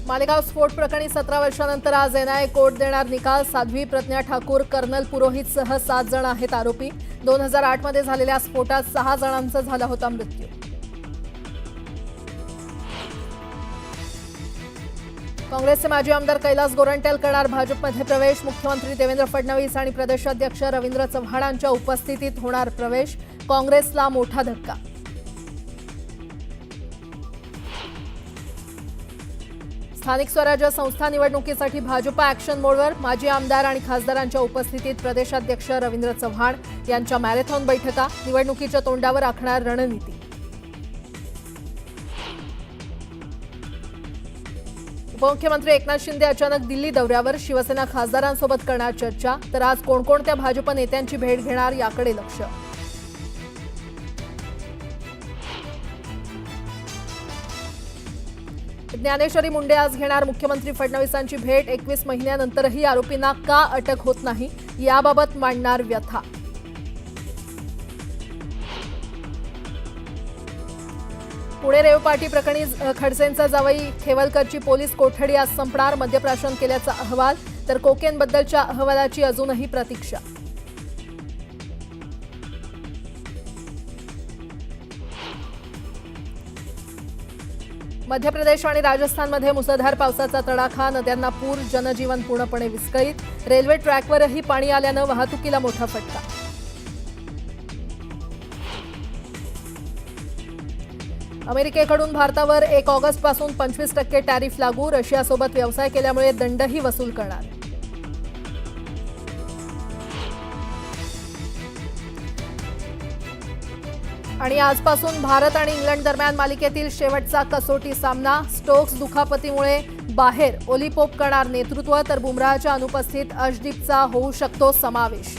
मालेगाव स्फोट प्रकरणी 17 वर्षांनंतर आज एनआयए कोर्ट देणार निकाल। साध्वी प्रज्ञा ठाकूर, कर्नल पुरोहितसह 7 जण आहेत आरोपी। 2008 मध्ये झालेल्या स्फोटात 6 जणांचा झाला होता मृत्यू। काँग्रेसचे माजी आमदार कैलास गोरंट्याल करणार भाजपमध्ये प्रवेश। मुख्यमंत्री देवेंद्र फडणवीस आणि प्रदेशाध्यक्ष रवींद्र चव्हाणांच्या उपस्थितीत होणार प्रवेश। काँग्रेसला मोठा धक्का। स्थानिक स्वराज्य संस्था निवडणुकीसाठी भाजप ॲक्शन मोडवर। माजी आमदार आणि खासदारांच्या उपस्थितीत प्रदेशाध्यक्ष रवींद्र चव्हाण यांच्या मॅरेथॉन बैठका। निवडणुकीच्या तोंडावर आखणार रणनीती। उपमुख्यमंत्री एकनाथ शिंदे अचानक दिल्ली दौऱ्यावर। शिवसेना खासदारांसोबत करणार चर्चा। तर आज कोणकोणत्या भाजप नेत्यांची भेट घेणार याकडे लक्ष। ज्ञानेश्वरी मुंडे आज घेणार मुख्यमंत्री फडणवीसांची भेट। 21 महिन्यानंतरही आरोपींना का अटक होत नाही याबाबत मांडणार व्यथा। पुणे रेव पार्टी प्रकरणी खडसेंचा जावई खेवलकरची पोलीस कोठडी आज संपणार। मद्यप्राशन केल्याचा अहवाल, तर कोकेनबद्दलच्या अहवालाची अजूनही प्रतीक्षा। मध्य प्रदेश आणि राजस्थानमध्ये मुसळधार पावसाचा तडाखा। नद्यांना पूर, जनजीवन पूर्णपणे विस्कळीत। रेल्वे ट्रॅकवरही पाणी आल्यानं वाहतुकीला मोठा फटका। अमेरिकेकडून भारतावर 1 ऑगस्टपासून 25% टॅरिफ लागू। रशियासोबत व्यवसाय केल्यामुळे दंडही वसूल करणार। आणि आजपासून भारत आणि इंग्लंड दरम्यान मालिकेतील शेवटचा कसोटी सामना। स्टोक्स दुखापतीमुळे बाहेर। ओली पोप करणार नेतृत्व, तर बुमराहच्या अनुपस्थित अर्शदीपचा होऊ शकतो समावेश।